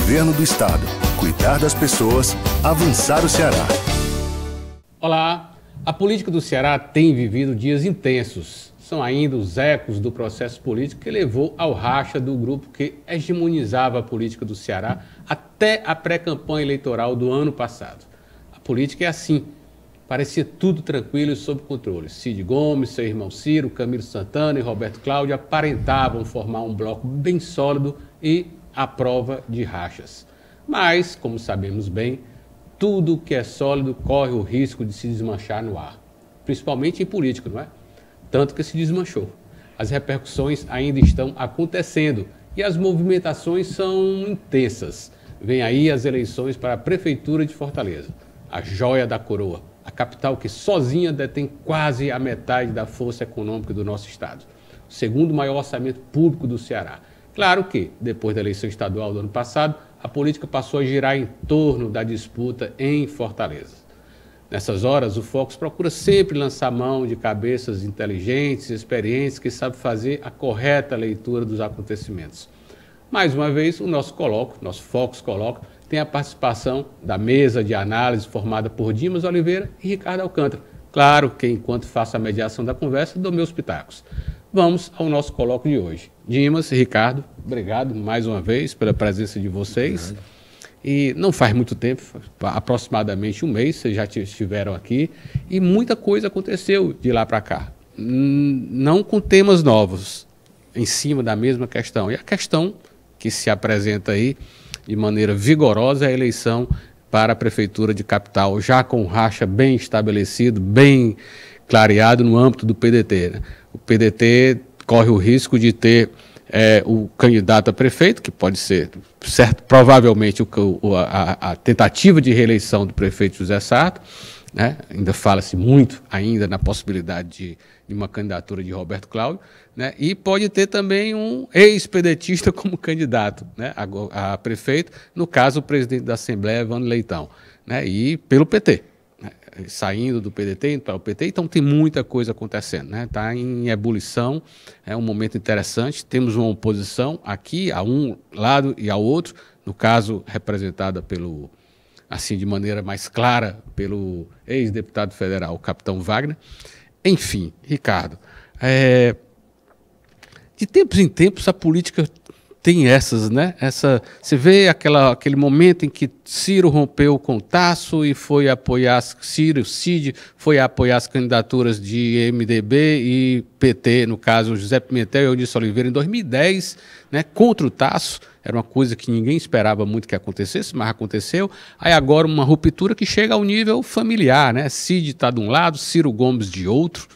Governo do Estado. Cuidar das pessoas, avançar o Ceará. Olá, a política do Ceará tem vivido dias intensos. São ainda os ecos do processo político que levou ao racha do grupo que hegemonizava a política do Ceará até a pré-campanha eleitoral do ano passado. A política é assim. Parecia tudo tranquilo e sob controle. Cid Gomes, seu irmão Ciro, Camilo Santana e Roberto Cláudio aparentavam formar um bloco bem sólido e à prova de rachas. Mas, como sabemos bem, tudo que é sólido corre o risco de se desmanchar no ar. Principalmente em política, não é? Tanto que se desmanchou. As repercussões ainda estão acontecendo e as movimentações são intensas. Vem aí as eleições para a Prefeitura de Fortaleza, a joia da coroa, a capital que sozinha detém quase a metade da força econômica do nosso estado. O segundo maior orçamento público do Ceará. Claro que, depois da eleição estadual do ano passado, a política passou a girar em torno da disputa em Fortaleza. Nessas horas, o Focus procura sempre lançar mão de cabeças inteligentes, experientes, que sabem fazer a correta leitura dos acontecimentos. Mais uma vez, o nosso Focus Coloca, tem a participação da mesa de análise formada por Dimas Oliveira e Ricardo Alcântara. Claro que, enquanto faço a mediação da conversa, dou meus pitacos. Vamos ao nosso colóquio de hoje. Dimas e Ricardo, obrigado mais uma vez pela presença de vocês. Obrigado. E não faz muito tempo, aproximadamente um mês, vocês já estiveram aqui e muita coisa aconteceu de lá para cá. Não com temas novos, em cima da mesma questão. E a questão que se apresenta aí de maneira vigorosa é a eleição para a Prefeitura de Capital, já com racha bem estabelecido, bem clareado no âmbito do PDT, né? O PDT corre o risco de ter o candidato a prefeito, que pode ser, certo, provavelmente a tentativa de reeleição do prefeito José Sarto, né? Ainda fala-se muito ainda na possibilidade de uma candidatura de Roberto Cláudio, né? E pode ter também um ex-pedetista como candidato, né? a prefeito, no caso o presidente da Assembleia, Evandro Leitão, né? E pelo PT. Saindo do PDT, indo para o PT, então tem muita coisa acontecendo, né? Está em ebulição, é um momento interessante, temos uma oposição aqui a um lado e ao outro, no caso representada pelo, assim de maneira mais clara, pelo ex-deputado federal, o capitão Wagner. Enfim, Ricardo, de tempos em tempos a política tem essas, né? Você vê aquele momento em que Ciro rompeu com Tasso e foi apoiar Cid foi apoiar as candidaturas de MDB e PT, no caso José Pimentel e Eunice Oliveira, em 2010, né? Contra o Tasso. Era uma coisa que ninguém esperava muito que acontecesse, mas aconteceu. Aí agora uma ruptura que chega ao nível familiar, né? Cid está de um lado, Ciro Gomes de outro.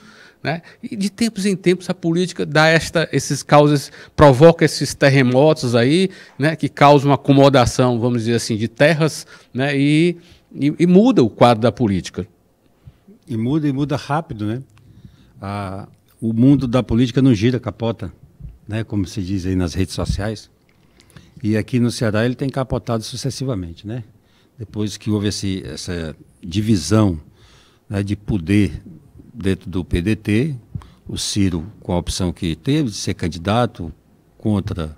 Né? E de tempos em tempos a política dá provoca esses terremotos aí, né? Que causam uma acomodação, vamos dizer assim, de terras, né? E muda o quadro da política. E muda rápido, né? O mundo da política não gira, capota, né? Como se diz aí nas redes sociais. E aqui no Ceará ele tem capotado sucessivamente, né? Depois que houve essa divisão, né, de poder dentro do PDT, o Ciro com a opção que teve de ser candidato contra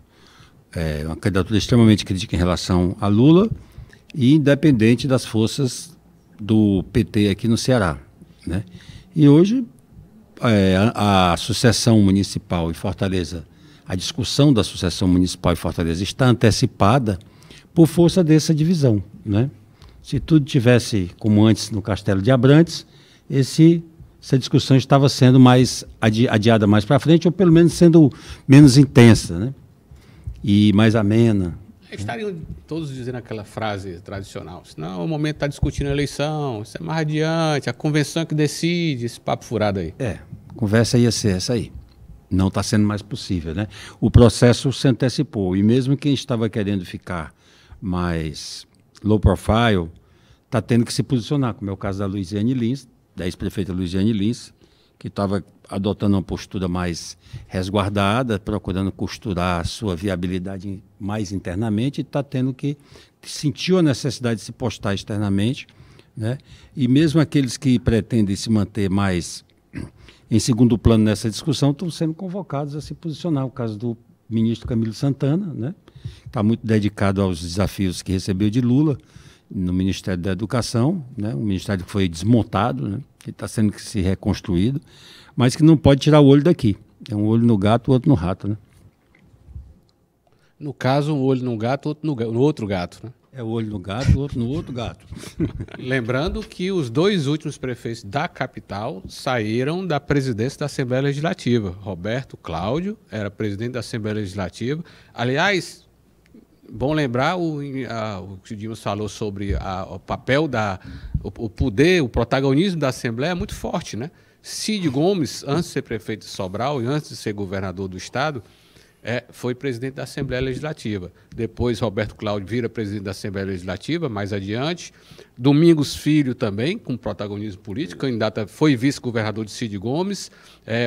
uma candidatura extremamente crítica em relação a Lula e independente das forças do PT aqui no Ceará, né? E hoje a sucessão municipal em Fortaleza, a discussão da sucessão municipal em Fortaleza está antecipada por força dessa divisão, né? Se tudo tivesse como antes no Castelo de Abrantes, essa discussão estava sendo mais adiada mais para frente, ou pelo menos sendo menos intensa, né? E mais amena. Estariam todos dizendo aquela frase tradicional: não, o momento está discutindo a eleição, isso é mais adiante, a convenção que decide, esse papo furado aí. A conversa ia ser essa aí. Não está sendo mais possível, né? O processo se antecipou, e mesmo quem estava querendo ficar mais low profile está tendo que se posicionar, como é o caso da Luiziane Lins, da ex-prefeita Luiziane Lins, que estava adotando uma postura mais resguardada, procurando costurar a sua viabilidade mais internamente, e está tendo que sentiu a necessidade de se postar externamente, né? E mesmo aqueles que pretendem se manter mais em segundo plano nessa discussão estão sendo convocados a se posicionar. O caso do ministro Camilo Santana, né? está muito dedicado aos desafios que recebeu de Lula no Ministério da Educação, né? Um ministério que foi desmontado, né? Que está sendo que se reconstruído, mas que não pode tirar o olho daqui. É um olho no gato, o outro no rato, né? No caso, um olho no gato, outro no outro gato, né? É o olho no gato, o outro no outro gato. Lembrando que os 2 últimos prefeitos da capital saíram da presidência da Assembleia Legislativa. Roberto Cláudio era presidente da Assembleia Legislativa. Aliás, bom lembrar o que o Dimas falou sobre o papel o poder, o protagonismo da Assembleia é muito forte, né? Cid Gomes, antes de ser prefeito de Sobral e antes de ser governador do estado, foi presidente da Assembleia Legislativa. Depois, Roberto Cláudio vira presidente da Assembleia Legislativa, mais adiante. Domingos Filho também, com protagonismo político, candidato, foi vice-governador de Cid Gomes.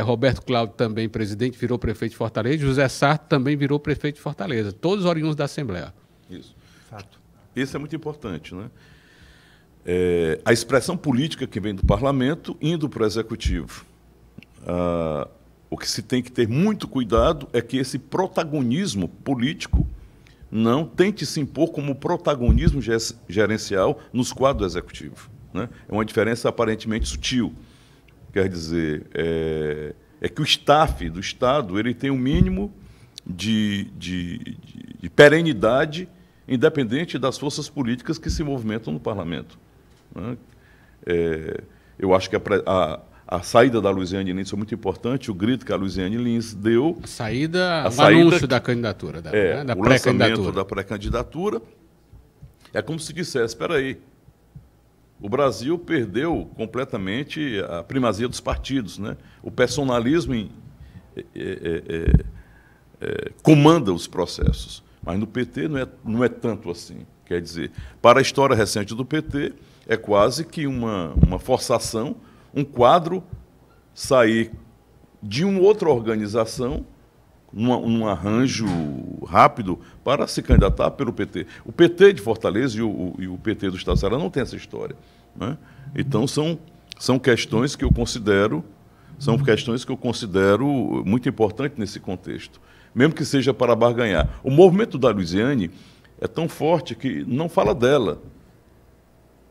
Roberto Cláudio também presidente, virou prefeito de Fortaleza. José Sarto também virou prefeito de Fortaleza. Todos oriundos da Assembleia. Isso. Fato. Isso é muito importante, né? A expressão política que vem do parlamento indo para o executivo. O que se tem que ter muito cuidado é que esse protagonismo político não tente se impor como protagonismo gerencial nos quadros executivos, né? É uma diferença aparentemente sutil. Quer dizer, é que o staff do Estado ele tem um mínimo de perenidade independente das forças políticas que se movimentam no parlamento, né? Eu acho que a saída da Luiziane Lins foi muito importante, o grito que a Luiziane Lins deu. O anúncio da candidatura, da o lançamento da pré-candidatura. É como se dissesse, espera aí, o Brasil perdeu completamente a primazia dos partidos, né? O personalismo comanda os processos, mas no PT não é tanto assim. Quer dizer, para a história recente do PT, é quase que uma forçação, um quadro sair de uma outra organização, num arranjo rápido, para se candidatar pelo PT. O PT de Fortaleza e o PT do Estado do Ceará não tem essa história, né? Então, são questões que eu considero muito importantes nesse contexto, mesmo que seja para barganhar. O movimento da Luiziane é tão forte que não fala dela.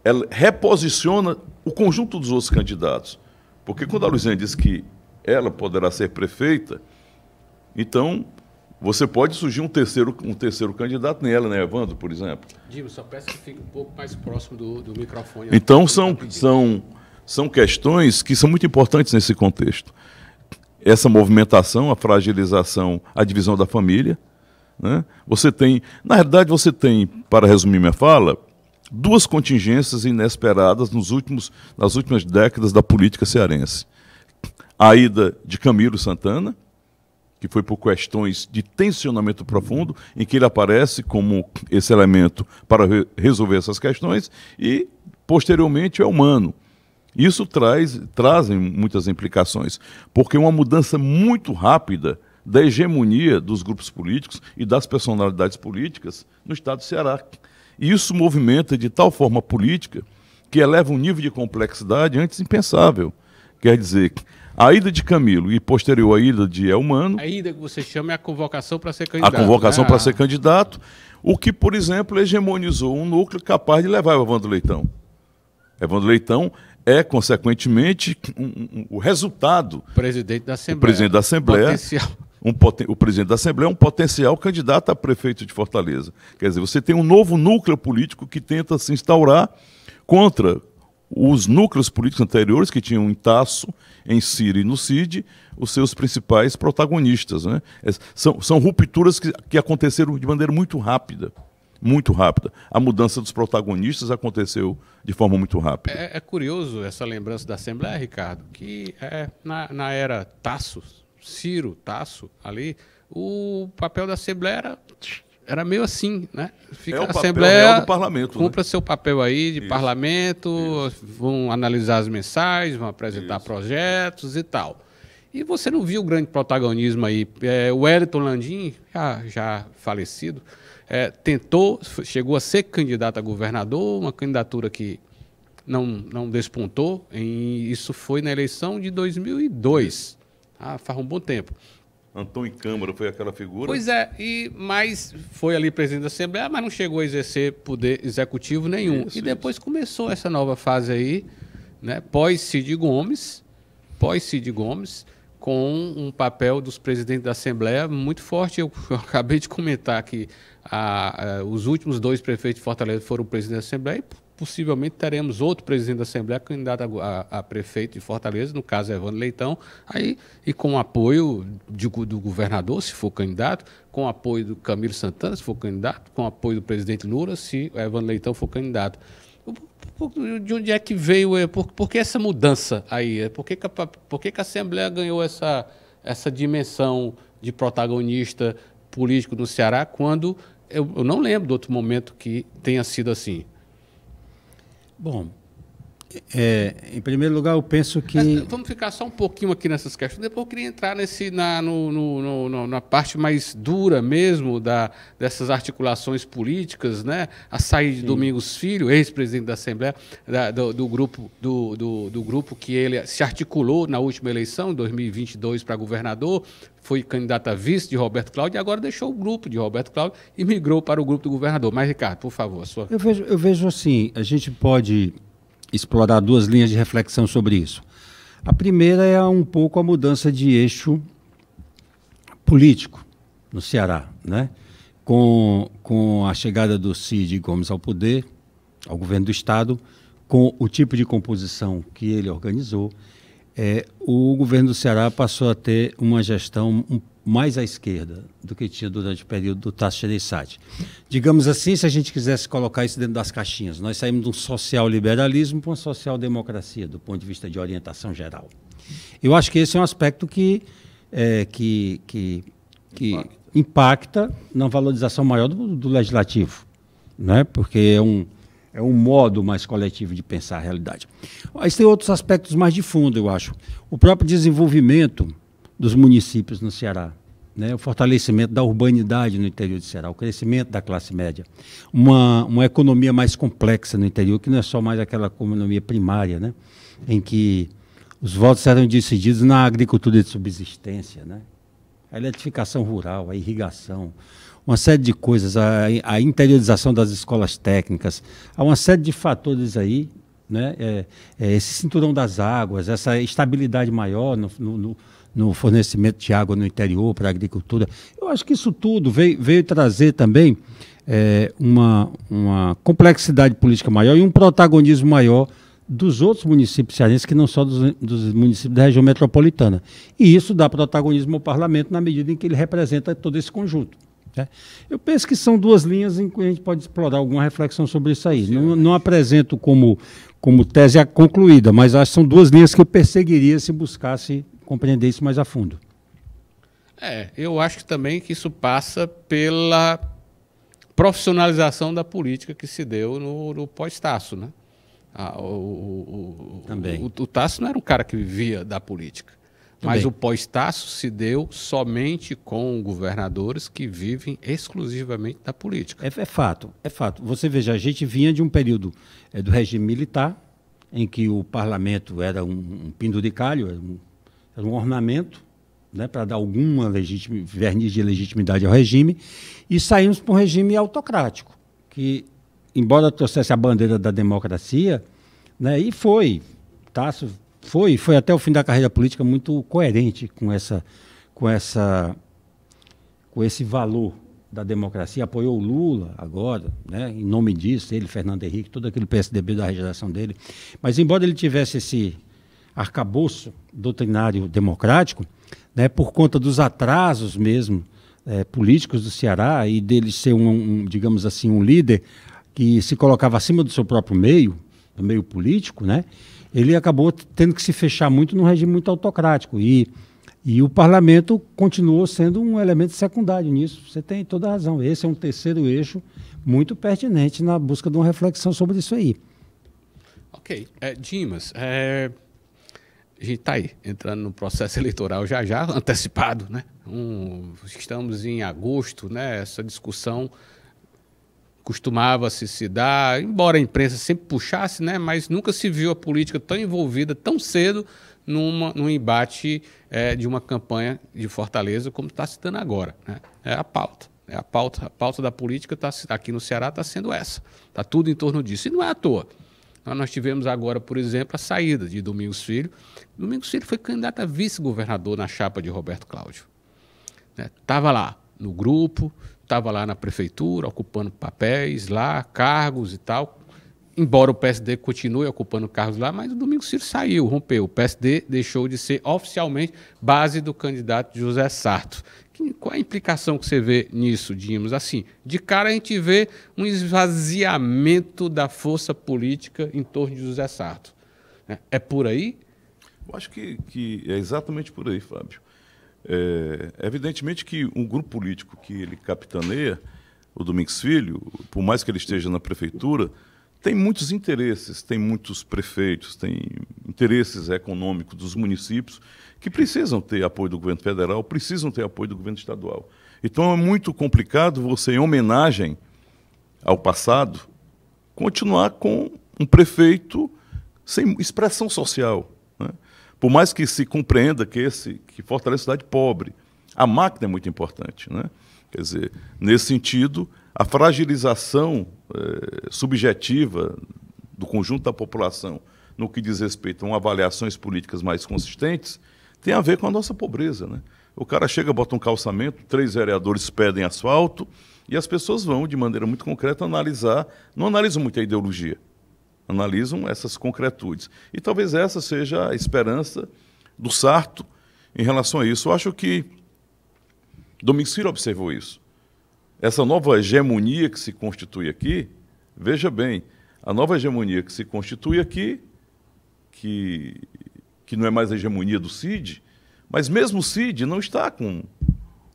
Ela reposiciona o conjunto dos outros candidatos. Porque quando a Luiziane diz que ela poderá ser prefeita, então você pode surgir um terceiro candidato nela, né, Evandro, por exemplo? Dimas, só peço que fique um pouco mais próximo do microfone. Então são questões que são muito importantes nesse contexto. Essa movimentação, a fragilização, a divisão da família, né? Na realidade, você tem, para resumir minha fala, 2 contingências inesperadas nas últimas décadas da política cearense. A ida de Camilo Santana, que foi por questões de tensionamento profundo, em que ele aparece como esse elemento para resolver essas questões, e, posteriormente, é humano. Isso trazem muitas implicações, porque uma mudança muito rápida da hegemonia dos grupos políticos e das personalidades políticas no estado do Ceará. Isso movimenta de tal forma política que eleva um nível de complexidade antes impensável. Quer dizer, a ida de Camilo e posterior a ida de Elmano... A ida que você chama é a convocação para ser candidato. A convocação, né? Para ser candidato, o que, por exemplo, hegemonizou um núcleo capaz de levar o Evandro Leitão. Evandro Leitão é, consequentemente, o resultado... Presidente da Assembleia. O presidente da Assembleia... Potencial. O presidente da Assembleia é um potencial candidato a prefeito de Fortaleza. Quer dizer, você tem um novo núcleo político que tenta se instaurar contra os núcleos políticos anteriores que tinham em Tasso, em Ciro e no Cid, os seus principais protagonistas, né? São rupturas que aconteceram de maneira muito rápida. Muito rápida. A mudança dos protagonistas aconteceu de forma muito rápida. É curioso essa lembrança da Assembleia, Ricardo, que na era Tasso, Ciro, Tasso, ali, o papel da Assembleia era meio assim, né? Fica a Assembleia do parlamento, cumpra, né? Seu papel aí de parlamento, vão analisar as mensagens, vão apresentar projetos e tal. E você não viu o grande protagonismo aí. O Wellington Landim, já falecido, chegou a ser candidato a governador, uma candidatura que não despontou. Isso foi na eleição de 2002. Faz um bom tempo. Antônio Câmara foi aquela figura. Pois é, mas foi ali presidente da Assembleia, mas não chegou a exercer poder executivo nenhum. Isso, e depois começou essa nova fase aí, né, pós-Cid Gomes, com um papel dos presidentes da Assembleia muito forte. Eu acabei de comentar que os últimos 2 prefeitos de Fortaleza foram presidentes da Assembleia e possivelmente teremos outro presidente da Assembleia candidato a prefeito de Fortaleza, no caso Evandro Leitão, aí, e com apoio do governador, se for candidato, com apoio do Camilo Santana, se for candidato, com apoio do presidente Lula, se o Evandro Leitão for candidato. De onde é que veio? Por que essa mudança aí? Por que a Assembleia ganhou essa dimensão de protagonista político no Ceará, quando eu não lembro de outro momento que tenha sido assim? Bom, em primeiro lugar, eu penso que... Mas vamos ficar só um pouquinho aqui nessas questões. Depois eu queria entrar na parte mais dura mesmo dessas articulações políticas, né? A saída de Domingos Filho, ex-presidente da Assembleia, do grupo que ele se articulou na última eleição, em 2022, para governador, foi candidato a vice de Roberto Cláudio e agora deixou o grupo de Roberto Cláudio e migrou para o grupo do governador. Mas, Ricardo, por favor, a sua... Eu vejo assim, a gente pode explorar 2 linhas de reflexão sobre isso. A primeira é um pouco a mudança de eixo político no Ceará, né? Com a chegada do Cid Gomes ao poder, ao governo do Estado, com o tipo de composição que ele organizou, o governo do Ceará passou a ter uma gestão mais à esquerda do que tinha durante o período do Tasso Gereissati. Digamos assim, se a gente quisesse colocar isso dentro das caixinhas, nós saímos de um social-liberalismo para uma social-democracia, do ponto de vista de orientação geral. Eu acho que esse é um aspecto que impacta na valorização maior do legislativo, né? Porque é um modo mais coletivo de pensar a realidade. Mas tem outros aspectos mais de fundo, eu acho. O próprio desenvolvimento dos municípios no Ceará, né? O fortalecimento da urbanidade no interior do Ceará, o crescimento da classe média, uma economia mais complexa no interior, que não é só mais aquela economia primária, né? Em que os votos eram decididos na agricultura de subsistência, né? A eletrificação rural, a irrigação, uma série de coisas, a interiorização das escolas técnicas, há uma série de fatores aí, né? Esse cinturão das águas, essa estabilidade maior no fornecimento de água no interior para a agricultura. Eu acho que isso tudo veio trazer também uma complexidade política maior e um protagonismo maior dos outros municípios cearenses, que não só dos municípios da região metropolitana. E isso dá protagonismo ao parlamento na medida em que ele representa todo esse conjunto. Eu penso que são 2 linhas em que a gente pode explorar alguma reflexão sobre isso aí. Não apresento como tese concluída, mas acho que são 2 linhas que eu perseguiria se buscasse compreender isso mais a fundo. Eu acho que também que isso passa pela profissionalização da política que se deu no pós-Tasso, né? Também. O Tasso não era um cara que vivia da política. Mas o pós-Tasso se deu somente com governadores que vivem exclusivamente da política. É fato. Você veja, a gente vinha de um período do regime militar, em que o parlamento era um penduricalho, era um ornamento, né, para dar alguma verniz de legitimidade ao regime, e saímos para um regime autocrático, que, embora trouxesse a bandeira da democracia, né, e Tasso foi até o fim da carreira política muito coerente com esse valor da democracia, apoiou o Lula agora, né, em nome disso, ele, Fernando Henrique, todo aquele PSDB da regeneração dele. Mas embora ele tivesse esse arcabouço doutrinário democrático, né, por conta dos atrasos mesmo políticos do Ceará e dele ser digamos assim, um líder que se colocava acima do seu próprio meio, do meio político, né, ele acabou tendo que se fechar muito num regime muito autocrático. E o parlamento continuou sendo um elemento secundário nisso. Você tem toda a razão. Esse é um terceiro eixo muito pertinente na busca de uma reflexão sobre isso aí. Ok. Dimas, a gente está aí, entrando no processo eleitoral já antecipado, né? Estamos em agosto, né? Essa discussão costumava se dar, embora a imprensa sempre puxasse, né, mas nunca se viu a política tão envolvida tão cedo num embate de uma campanha de Fortaleza, como está se dando agora, né? É a pauta. A pauta da política aqui no Ceará está sendo essa. Está tudo em torno disso. E não é à toa. Nós tivemos agora, por exemplo, a saída de Domingos Filho. Domingos Filho foi candidato a vice-governador na chapa de Roberto Cláudio. Estava lá no grupo, estava lá na prefeitura, ocupando papéis lá, cargos e tal. Embora o PSD continue ocupando cargos lá, mas o Domingos Filho saiu, rompeu. O PSD deixou de ser oficialmente base do candidato José Sarto. Qual a implicação que você vê nisso, Dimos? Assim, de cara a gente vê um esvaziamento da força política em torno de José Sarto. É por aí? Eu acho que é exatamente por aí, Fábio. Evidentemente que um grupo político que ele capitaneia, o Domingos Filho, por mais que ele esteja na prefeitura, tem muitos interesses, tem muitos prefeitos, tem interesses econômicos dos municípios que precisam ter apoio do governo federal, precisam ter apoio do governo estadual. Então é muito complicado você, em homenagem ao passado, continuar com um prefeito sem expressão social, né? Por mais que se compreenda que Fortaleza é cidade pobre, a máquina é muito importante, né? Quer dizer, nesse sentido, a fragilização subjetiva do conjunto da população no que diz respeito a avaliações políticas mais consistentes tem a ver com a nossa pobreza, né? O cara chega, bota um calçamento, 3 vereadores pedem asfalto e as pessoas vão, de maneira muito concreta, analisar, não analisam muito a ideologia, analisam essas concretudes. E talvez essa seja a esperança do Sarto em relação a isso. Eu acho que Domingos Filho observou isso. Essa nova hegemonia que se constitui aqui, veja bem, a nova hegemonia que se constitui aqui, que não é mais a hegemonia do Cid, mas mesmo o Cid não está com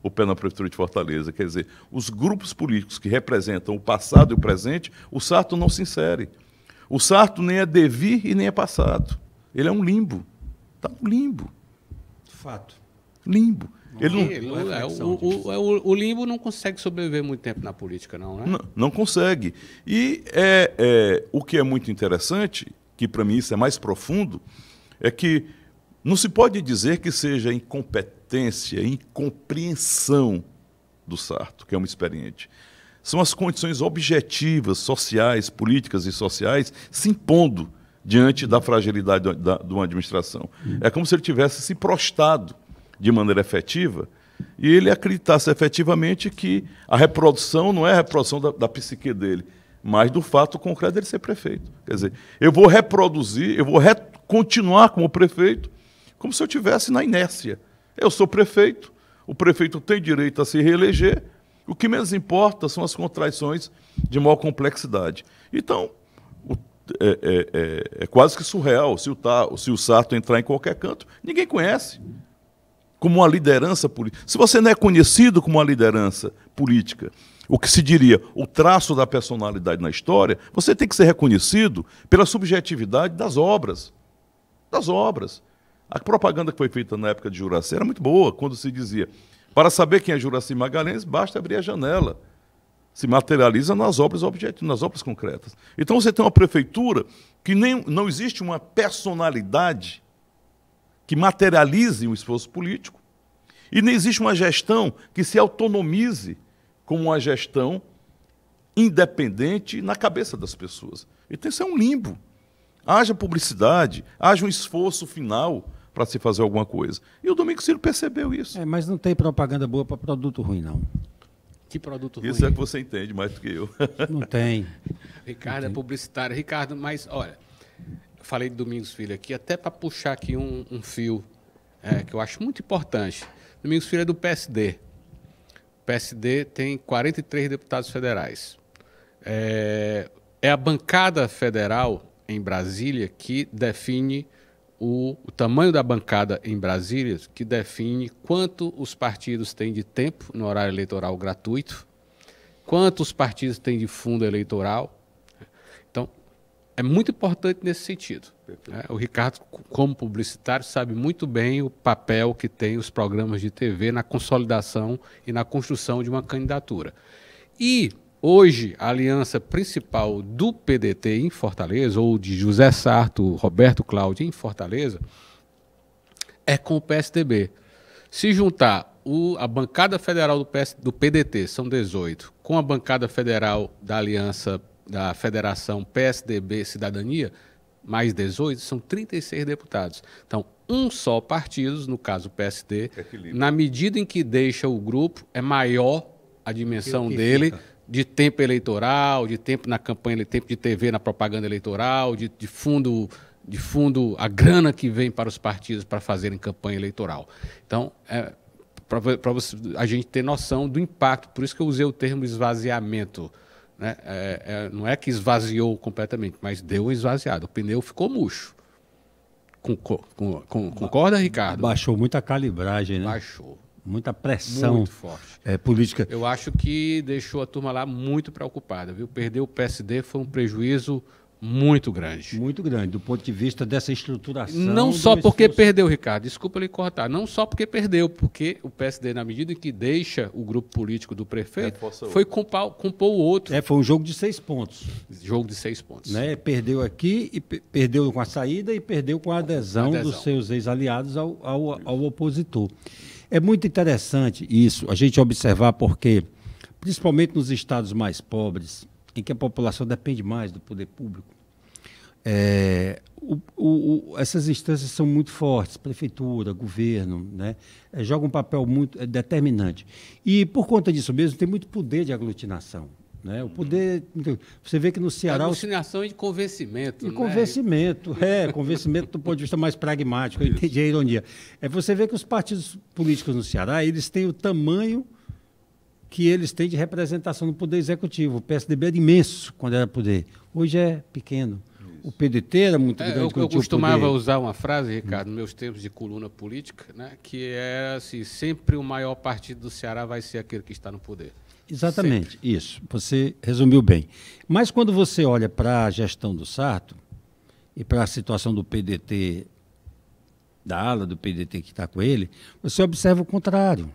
o pé na prefeitura de Fortaleza. Quer dizer, os grupos políticos que representam o passado e o presente, o Sarto não se insere. O Sarto nem é devir e nem é passado. Ele é um limbo. Está um limbo. Fato. Limbo. O limbo não consegue sobreviver muito tempo na política, não, né? Não consegue. E o que é muito interessante, que para mim isso é mais profundo, é que não se pode dizer que seja incompetência, incompreensão do Sarto, que é um experiente. São as condições objetivas, sociais, políticas e sociais se impondo diante da fragilidade de uma administração. É como se ele tivesse se prostrado de maneira efetiva e ele acreditasse efetivamente que a reprodução não é a reprodução da psique dele, mas do fato concreto dele ser prefeito. Quer dizer, eu vou reproduzir, eu vou continuar como prefeito, como se eu estivesse na inércia. Eu sou prefeito, o prefeito tem direito a se reeleger, o que menos importa são as contradições de maior complexidade. Então, é quase que surreal se o Sarto entrar em qualquer canto, ninguém conhece como uma liderança política. Se você não é conhecido como uma liderança política, o que se diria o traço da personalidade na história, você tem que ser reconhecido pela subjetividade das obras. Das obras. A propaganda que foi feita na época de Juraci era muito boa, quando se dizia, para saber quem é Juraci Magalhães, basta abrir a janela. Se materializa nas obras objetivas, nas obras concretas. Então você tem uma prefeitura que não existe uma personalidade que materialize um esforço político e nem existe uma gestão que se autonomize como uma gestão independente na cabeça das pessoas. Então isso é um limbo. Haja publicidade, haja um esforço final para se fazer alguma coisa. E o Domingos Filho percebeu isso. Mas não tem propaganda boa para produto ruim, não. Que produto ruim? Isso é que você entende mais do que eu. Não tem. Ricardo é publicitário. Ricardo, mas olha, eu falei de Domingos Filho aqui, até para puxar aqui um fio que eu acho muito importante. Domingos Filho é do PSD. O PSD tem 43 deputados federais. É a bancada federal em Brasília que define o tamanho da bancada em Brasília, que define quanto os partidos têm de tempo no horário eleitoral gratuito, quanto os partidos têm de fundo eleitoral. Então, é muito importante nesse sentido. Né? O Ricardo, como publicitário, sabe muito bem o papel que tem os programas de TV na consolidação e na construção de uma candidatura. E hoje, a aliança principal do PDT em Fortaleza, ou de José Sarto, Roberto Cláudio em Fortaleza, é com o PSDB. Se juntar a bancada federal do PDT, são 18, com a bancada federal da aliança da Federação PSDB Cidadania, mais 18, são 36 deputados. Então, um só partido, no caso o PSD, na medida em que deixa o grupo, é maior a dimensão dele de tempo eleitoral, de tempo na campanha, de tempo de TV na propaganda eleitoral, de fundo, a grana que vem para os partidos para fazerem campanha eleitoral. Então, para a gente ter noção do impacto, por isso que eu usei o termo esvaziamento. Né? Não é que esvaziou completamente, mas deu um esvaziado. O pneu ficou murcho. Concorda, Ricardo? Baixou muita calibragem, né? Baixou. Muita pressão. Muito forte. Política. Eu acho que deixou a turma lá muito preocupada, viu? Perder o PSD foi um prejuízo muito grande. Muito grande, do ponto de vista dessa estruturação. Não só porque perdeu, Ricardo, desculpa lhe cortar, não só porque perdeu, porque o PSD, na medida em que deixa o grupo político do prefeito, foi compor o outro. Foi um jogo de 6 pontos. Jogo de 6 pontos. Né? Perdeu aqui, e perdeu com a saída e perdeu com a adesão dos seus ex-aliados ao opositor. É muito interessante isso, a gente observar, porque, principalmente nos estados mais pobres, em que a população depende mais do poder público, essas instâncias são muito fortes, prefeitura, governo, né? Jogam um papel muito determinante. E, por conta disso mesmo, tem muito poder de aglutinação. Né? O poder. Você vê que no Ceará. Alucinação e de convencimento. Convencimento, convencimento do ponto de vista mais pragmático, eu entendi a ironia. Você vê que os partidos políticos no Ceará, eles têm o tamanho que eles têm de representação no poder executivo. O PSDB era imenso quando era poder, hoje é pequeno. O PDT era muito grande. Eu costumava usar uma frase, Ricardo, nos meus tempos de coluna política, né, que era assim: sempre o maior partido do Ceará vai ser aquele que está no poder. Exatamente, sempre. Isso. Você resumiu bem. Mas quando você olha para a gestão do Sarto e para a situação do PDT, da ala do PDT que está com ele, você observa o contrário.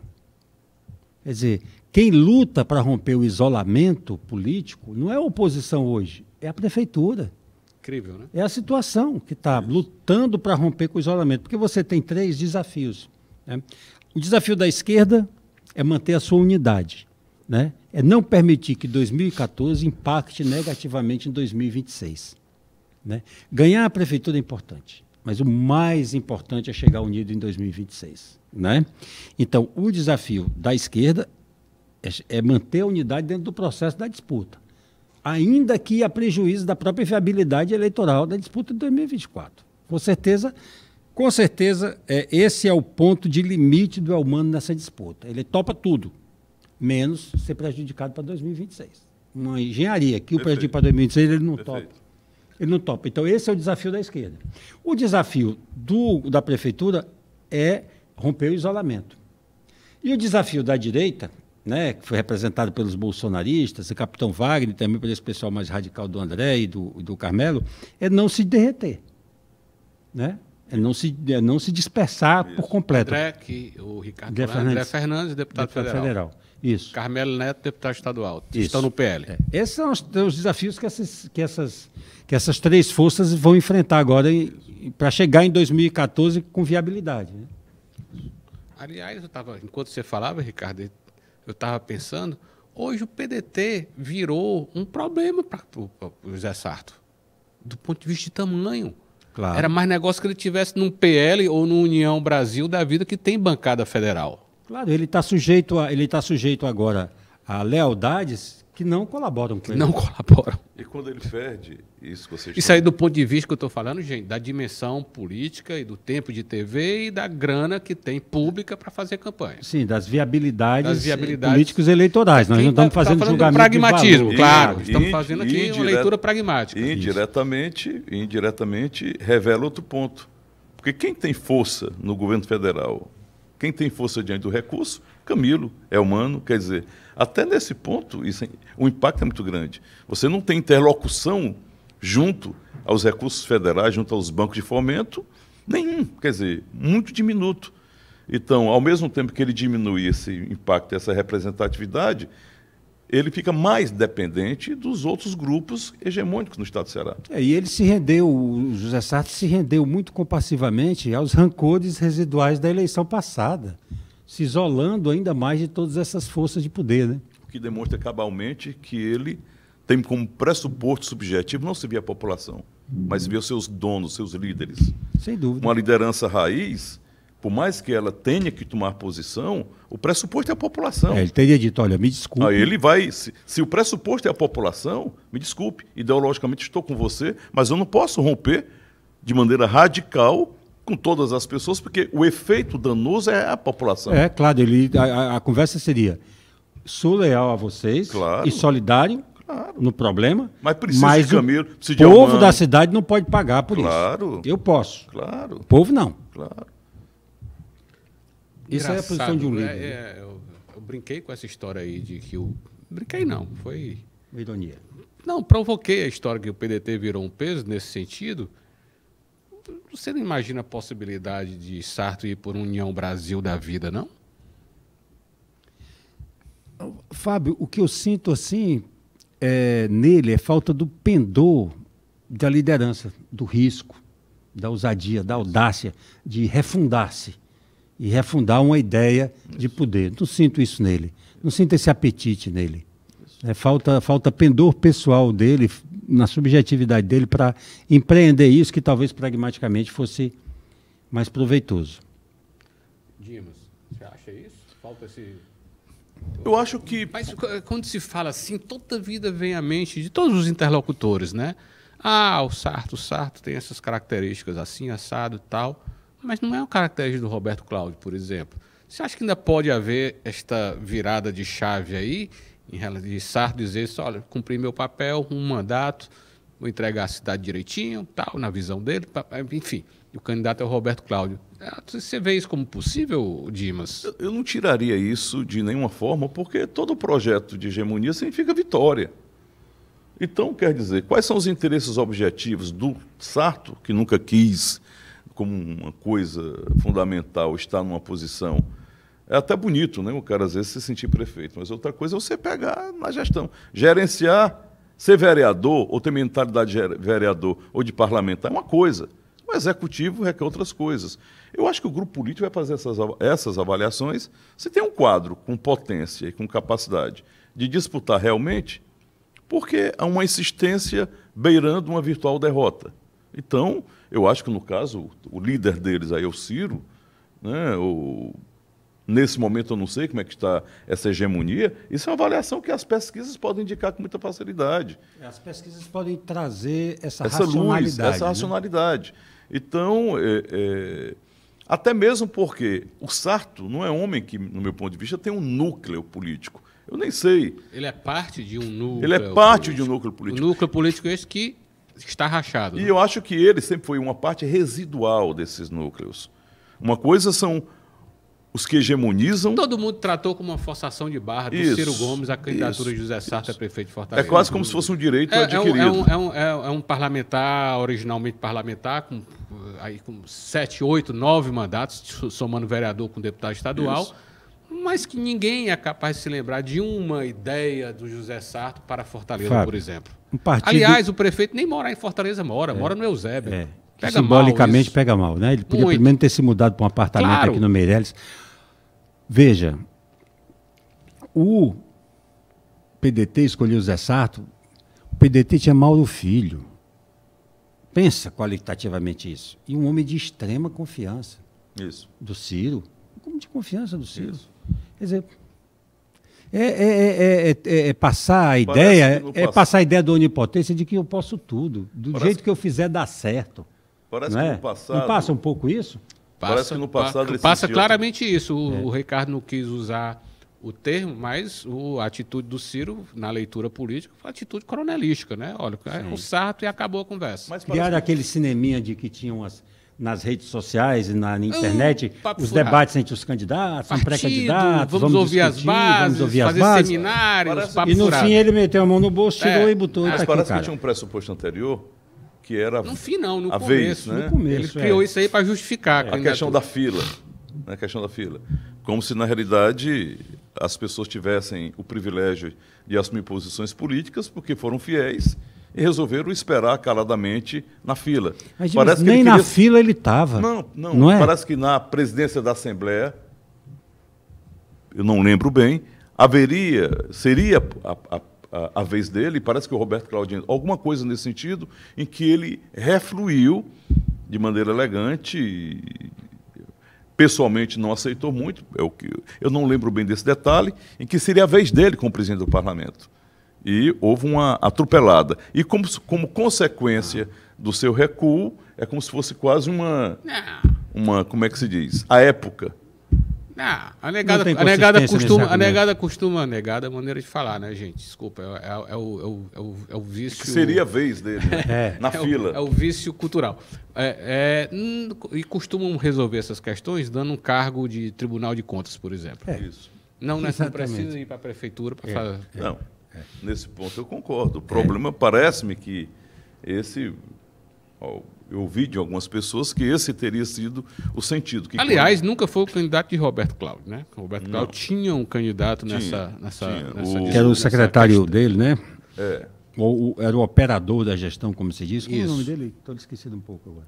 Quer dizer, quem luta para romper o isolamento político não é a oposição hoje, é a prefeitura. Incrível, né? É a situação que está lutando para romper com o isolamento, porque você tem 3 desafios. Né? O desafio da esquerda é manter a sua unidade, né? É não permitir que 2014 impacte negativamente em 2026. Né? Ganhar a prefeitura é importante, mas o mais importante é chegar unido em 2026. Né? Então, o desafio da esquerda é manter a unidade dentro do processo da disputa, ainda que a prejuízo da própria viabilidade eleitoral da disputa de 2024. Com certeza, esse é o ponto de limite do Elmano nessa disputa. Ele topa tudo, menos ser prejudicado para 2026. Uma engenharia que o prejudica para 2026 ele não topa. Ele não topa. Então, esse é o desafio da esquerda. O desafio da prefeitura é romper o isolamento. E o desafio da direita, né, que foi representado pelos bolsonaristas, o capitão Wagner, também pelo esse pessoal mais radical do André e do Carmelo, é não se derreter. Né? É não se dispersar por completo. O Ricardo André Fernandes, deputado federal. Isso. Carmelo Neto, deputado estadual. Estão no PL. Esses são os desafios que essas 3 forças vão enfrentar agora para chegar em 2014 com viabilidade. Né? Aliás, enquanto você falava, Ricardo, eu estava pensando, hoje o PDT virou um problema para o José Sarto, do ponto de vista de tamanho. Claro. Era mais negócio que ele tivesse num PL ou no União Brasil da vida, que tem bancada federal. Claro, ele está sujeito agora a lealdades que não colaboram com ele. Não colaboram. E quando ele perde isso que vocês Isso aí do ponto de vista que eu estou falando, gente, da dimensão política e do tempo de TV e da grana que tem pública para fazer campanha. Sim, das viabilidades políticos eleitorais. Nós não estamos fazendo julgamento de pragmatismo, claro. Estamos E fazendo aqui uma leitura pragmática. E indiretamente revela outro ponto. Porque quem tem força no governo federal, quem tem força diante do recurso, Camilo, Elmano, quer dizer, até nesse ponto, o impacto é muito grande. Você não tem interlocução junto aos recursos federais, junto aos bancos de fomento, nenhum, quer dizer, muito diminuto. Então, ao mesmo tempo que ele diminui esse impacto, essa representatividade, ele fica mais dependente dos outros grupos hegemônicos no estado do Ceará. E ele se rendeu, o José Sarto se rendeu muito compassivamente aos rancores residuais da eleição passada, se isolando ainda mais de todas essas forças de poder, né? O que demonstra cabalmente que ele tem como pressuposto subjetivo não se via a população, mas se via os seus donos, seus líderes. Sem dúvida. Uma liderança raiz, por mais que ela tenha que tomar posição, o pressuposto é a população. Ele teria dito, olha, me desculpe. Aí ele vai, se o pressuposto é a população, me desculpe, ideologicamente estou com você, mas eu não posso romper de maneira radical com todas as pessoas, porque o efeito danoso é a população. É, claro, a conversa seria, sou leal a vocês Claro. e solidário no problema, Mas precisa de Camilo, precisa de o povo Almano. da cidade não pode pagar por Claro. isso. Eu posso. Claro, O povo não. claro. Isso é a posição de um líder. Eu brinquei com essa história aí de que o... Brinquei não, foi... Ironia. Não, provoquei a história que o PDT virou um peso nesse sentido. Você não imagina a possibilidade de Sarto ir por União Brasil da vida, não? Fábio, o que eu sinto assim nele é falta do pendor da liderança, do risco, da ousadia, da audácia de refundar-se e refundar uma ideia de poder. Não sinto isso nele, não sinto esse apetite nele. Falta pendor pessoal dele, na subjetividade dele, para empreender isso que talvez pragmaticamente fosse mais proveitoso. Dimas, você acha isso? Falta esse... Eu acho que... Mas quando se fala assim, toda vida vem à mente de todos os interlocutores, né? Ah, o Sarto tem essas características assim, assado e tal, mas não é uma característica do Roberto Cláudio, por exemplo. Você acha que ainda pode haver esta virada de chave aí, em relação de Sarto dizer isso, olha, cumpri meu papel, um mandato, vou entregar a cidade direitinho, tal, na visão dele, enfim, e o candidato é o Roberto Cláudio. Você vê isso como possível, Dimas? Eu não tiraria isso de nenhuma forma, porque todo projeto de hegemonia significa vitória. Então, quer dizer, quais são os interesses objetivos do Sarto, que nunca quis, como uma coisa fundamental, estar numa posição... É até bonito, né? O cara, às vezes, se sentir prefeito, mas outra coisa é você pegar na gestão. Gerenciar, ser vereador, ou ter mentalidade de vereador ou de parlamentar, é uma coisa. O executivo requer outras coisas. Eu acho que o grupo político vai fazer essas avaliações. Se tem um quadro com potência e com capacidade de disputar realmente, porque há uma insistência beirando uma virtual derrota. Então, eu acho que, no caso, o líder deles aí é o Ciro, né? Nesse momento eu não sei como é que está essa hegemonia. Isso é uma avaliação que as pesquisas podem indicar com muita facilidade. As pesquisas podem trazer essa racionalidade. luz, essa racionalidade. Então, até mesmo porque o Sarto não é homem que, no meu ponto de vista, tem um núcleo político. Eu nem sei. Ele é parte de um núcleo Ele é parte político. de um núcleo político. O núcleo político é esse que está rachado. E né? eu acho que ele sempre foi uma parte residual desses núcleos. Uma coisa são os que hegemonizam... Todo mundo tratou como uma forçação de barra do Ciro Gomes a candidatura de José Sarto a prefeito de É Fortaleza. quase como se fosse um direito adquirido. É um parlamentar, originalmente parlamentar, com 7, 8, 9 mandatos, somando vereador com deputado estadual, Isso. mas que ninguém é capaz de se lembrar de uma ideia do José Sarto para Fortaleza, Fábio, por exemplo. um partido... Aliás, o prefeito nem mora em Fortaleza, mora no Eusébio. Que simbolicamente pega mal, né? Ele podia Muito. primeiro ter se mudado para um apartamento Claro. aqui no Meireles. Veja, o PDT escolheu o Zé Sarto, o PDT tinha Mauro Filho. Pensa qualitativamente isso. E um homem de extrema confiança Isso. do Ciro. Como de confiança do Ciro. Isso. Quer dizer, passar a Parece ideia, que no passado- passar a ideia da onipotência de que eu posso tudo. Do Parece jeito que eu fizer dá certo. Parece Não que é? no passado... Não passa um pouco isso? Parece que no passado ele passa sentia- claramente isso. O Ricardo não quis usar o termo, mas a atitude do Ciro, na leitura política, foi uma atitude coronelística, né? Olha, é o Sarto e acabou a conversa. Mas Criaram parece aquele cineminha de que tinham nas redes sociais e na internet papo os furado. debates entre os candidatos, os Partido, pré-candidatos, vamos ouvir as discutir, bases, vamos ouvir as fazer bases. seminários, Parece- papo E no furado. fim ele meteu a mão no bolso, tirou É, e botou. Mas Tá aqui, parece cara. que tinha um pressuposto anterior, que era No fim, não, no a começo. vez, né? No começo, Ele criou isso aí para justificar a questão da fila. Né? A questão da fila. Como se, na realidade, as pessoas tivessem o privilégio de assumir posições políticas, porque foram fiéis e resolveram esperar caladamente na fila. Mas nem na fila ele estava. Não é? Parece que na presidência da Assembleia, eu não lembro bem, seria a vez dele, parece que o Roberto Claudino, alguma coisa nesse sentido, em que ele refluiu de maneira elegante e, pessoalmente não aceitou muito, eu não lembro bem desse detalhe, em que seria a vez dele como presidente do parlamento. E houve uma atropelada. E como consequência do seu recuo, é como se fosse quase uma como é que se diz? A época. A negada costuma negar da maneira de falar, né, gente? Desculpa, é o vício... Que seria a vez dele, né? Na fila. É o vício cultural. E costumam resolver essas questões dando um cargo de Tribunal de Contas, por exemplo. Isso. Não precisa ir para a prefeitura para fazer... Não, nesse ponto eu concordo. O problema parece-me que esse... Eu ouvi de algumas pessoas que esse teria sido o sentido. Aliás, nunca foi o candidato de Roberto Cláudio, né? O Roberto Cláudio tinha um candidato nessa que era o secretário dele, né? É. Ou era o operador da gestão, como se diz. Qual é o nome dele? Estou esquecido um pouco agora.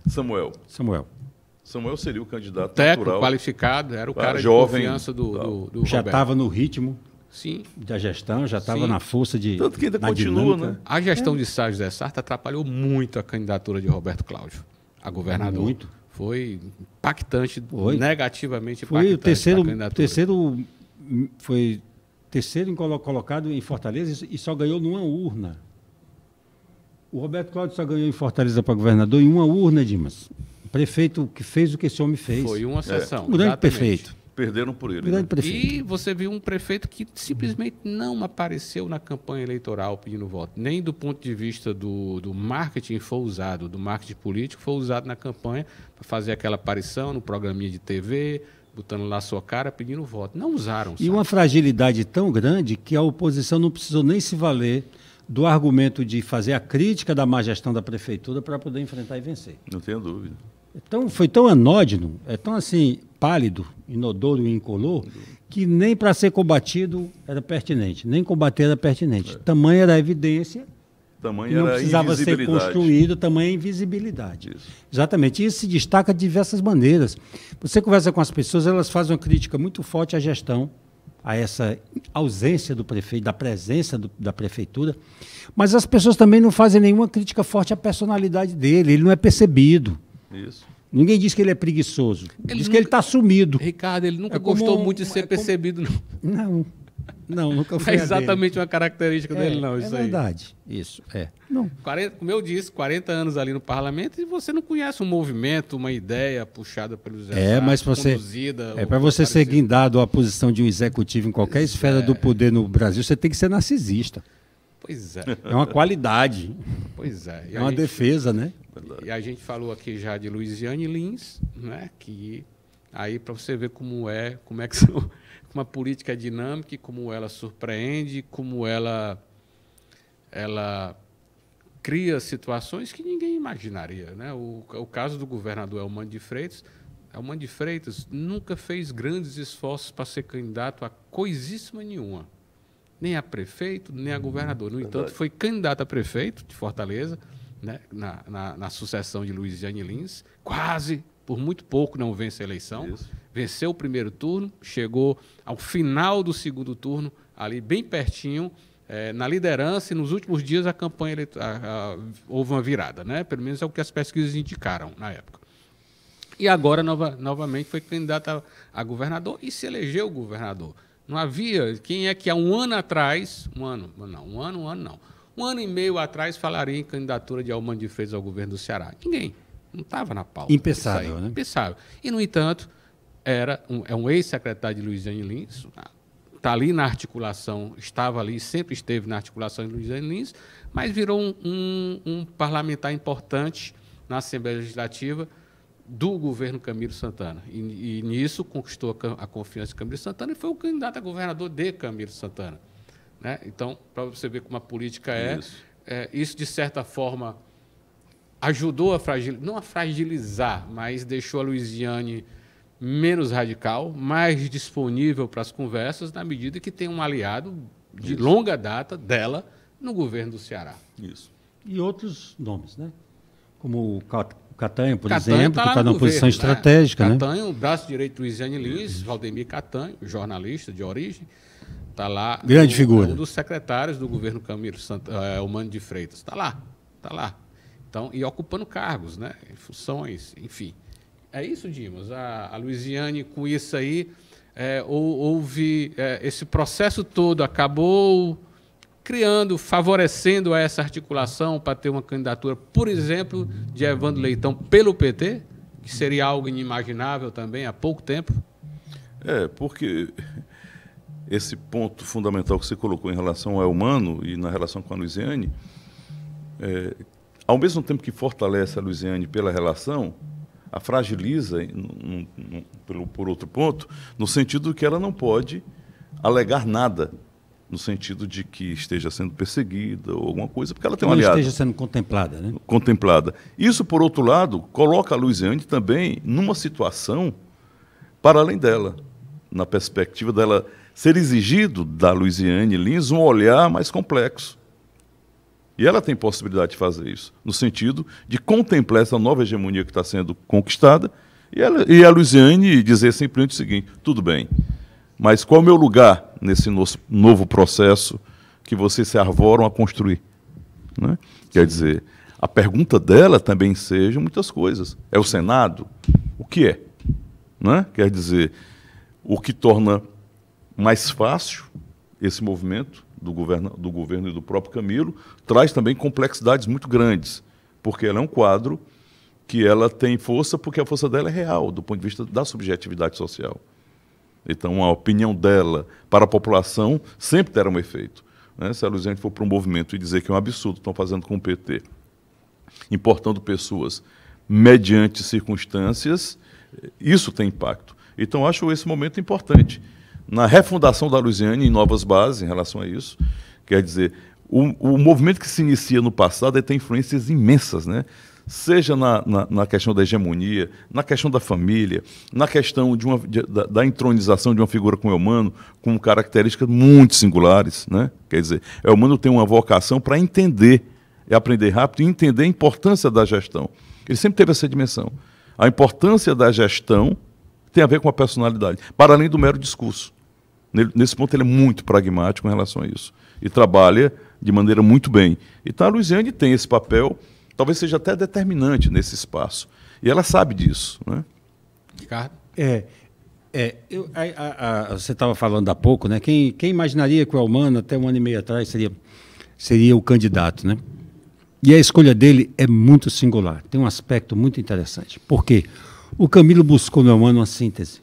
Samuel seria o candidato técnico, natural. Qualificado, era o cara jovem, de confiança do já estava no ritmo. Sim. Da gestão, já estava na força de... Tanto que ainda continua, dinâmica. né? A gestão de Sá José Sarto atrapalhou muito a candidatura de Roberto Cláudio a governador. Muito. Foi impactante, negativamente foi impactante. Foi terceiro colocado em Fortaleza e só ganhou numa urna. O Roberto Cláudio só ganhou em Fortaleza para governador em uma urna, Dimas. O prefeito que fez o que esse homem fez. Foi uma sessão. Um grande prefeito. Perderam por ele. Grande prefeito. E você viu um prefeito que simplesmente não apareceu na campanha eleitoral pedindo voto. Nem do ponto de vista do marketing foi usado, do marketing político foi usado na campanha para fazer aquela aparição no programinha de TV, botando lá a sua cara, pedindo voto. Não usaram. E uma fragilidade tão grande que a oposição não precisou nem se valer do argumento de fazer a crítica da má gestão da prefeitura para poder enfrentar e vencer. Não tenho dúvida. Então, foi tão anódino, tão assim, pálido, inodoro e incolor, que nem para não era pertinente. Tamanha era a evidência, não precisava ser construído, tamanha invisibilidade. Isso. Exatamente. Isso se destaca de diversas maneiras. Você conversa com as pessoas, elas fazem uma crítica muito forte à gestão, a essa ausência do prefeito, da presença da prefeitura, mas as pessoas também não fazem nenhuma crítica forte à personalidade dele, ele não é percebido. Isso. Ninguém diz que ele é preguiçoso. Diz que ele está sumido. Ricardo, ele nunca gostou muito de ser percebido, não. Não, nunca foi. Não é exatamente uma característica dele, não. Isso é verdade. Isso, Não. Como eu disse, 40 anos ali no parlamento e você não conhece um movimento, uma ideia puxada pelo Zé mas conduzida. Para você ser guindado à posição de um executivo em qualquer esfera do poder no Brasil, você tem que ser narcisista. Pois é. É uma qualidade. Pois é. É uma defesa, né? E a gente falou aqui já de Luiziane Lins, né? Que aí para você ver como a política é dinâmica, como ela surpreende, como ela cria situações que ninguém imaginaria, né? O caso do governador Elmano de Freitas. Elmano de Freitas nunca fez grandes esforços para ser candidato a coisíssima nenhuma. Nem a prefeito, nem a governador. No entanto, foi candidato a prefeito de Fortaleza, né, na sucessão de Luiziane Lins. Quase, por muito pouco, não vence a eleição. Isso. Venceu o primeiro turno, chegou ao final do segundo turno, ali bem pertinho, na liderança, e nos últimos dias a campanha houve uma virada, né? Pelo menos é o que as pesquisas indicaram na época. E agora, novamente, foi candidato a governador e se elegeu governador. Não havia quem é que há um ano atrás, um ano e meio atrás falaria em candidatura de Elmano de Freitas ao governo do Ceará. Ninguém. Não estava na pauta. Impensável, né? Impensável. E, no entanto, é um ex-secretário de Luiziane Lins, está ali na articulação, estava ali, sempre esteve na articulação de Luiziane Lins, mas virou um parlamentar importante na Assembleia Legislativa do governo Camilo Santana. E nisso conquistou a confiança de Camilo Santana e foi o candidato a governador de Camilo Santana. Né? Então, para você ver como a política isso de certa forma ajudou não a fragilizar, mas deixou a Luiziane menos radical, mais disponível para as conversas, na medida que tem um aliado de longa data dela no governo do Ceará. Isso. E outros nomes, né? Como o Catanho, por Catanho exemplo, que está numa posição governo, estratégica. né? Né? Catanho, o braço direito do Luiziane Lins, Valdemir Catanho, jornalista de origem, está lá. Grande figura. Um dos secretários do governo Camilo Humano de Freitas. Está lá. Então, e ocupando cargos, né? Funções, enfim. É isso, Dimas. A Luiziane, com isso aí, houve esse processo todo, acabou criando, favorecendo essa articulação para ter uma candidatura, por exemplo, de Evandro Leitão pelo PT, que seria algo inimaginável também há pouco tempo? Porque esse ponto fundamental que você colocou em relação ao Elmano e na relação com a Luiziane, ao mesmo tempo que fortalece a Luiziane pela relação, a fragiliza, por outro ponto, no sentido que ela não pode alegar nada, no sentido de que esteja sendo perseguida ou alguma coisa, porque ela tem um aliado. Não esteja sendo contemplada, né? Contemplada. Isso, por outro lado, coloca a Luiziane também numa situação para além dela, na perspectiva dela ser exigido da Luiziane Lins um olhar mais complexo. E ela tem possibilidade de fazer isso, no sentido de contemplar essa nova hegemonia que está sendo conquistada e a Luiziane dizer simplesmente o seguinte: tudo bem, mas qual é o meu lugar nesse novo processo que vocês se arvoram a construir? Né? Quer dizer, a pergunta dela também seja muitas coisas. É o Senado? O que é? Né? Quer dizer, o que torna mais fácil esse movimento do governo e do próprio Camilo, traz também complexidades muito grandes, porque ela é um quadro que ela tem força, porque a força dela é real, do ponto de vista da subjetividade social. Então, a opinião dela para a população sempre terá um efeito. Né? Se a Luiziane for para um movimento e dizer que é um absurdo estão fazendo com o PT, importando pessoas mediante circunstâncias, isso tem impacto. Então, acho esse momento importante. Na refundação da Luiziane em novas bases em relação a isso, quer dizer, o movimento que se inicia no passado tem influências imensas, né? Seja na questão da hegemonia, na questão da família, na questão da entronização de uma figura como Elmano, com características muito singulares, né? Quer dizer, Elmano tem uma vocação para entender, aprender rápido e entender a importância da gestão. Ele sempre teve essa dimensão. A importância da gestão tem a ver com a personalidade, para além do mero discurso. Nesse ponto ele é muito pragmático em relação a isso. E trabalha de maneira muito bem. Então a Luiziane tem esse papel, talvez seja até determinante nesse espaço. E ela sabe disso. Né? Ricardo? Você estava falando há pouco, né? Quem imaginaria que o Elmano, até um ano e meio atrás, seria o candidato, né? E a escolha dele é muito singular. Tem um aspecto muito interessante. Por quê? O Camilo buscou no Elmano uma síntese.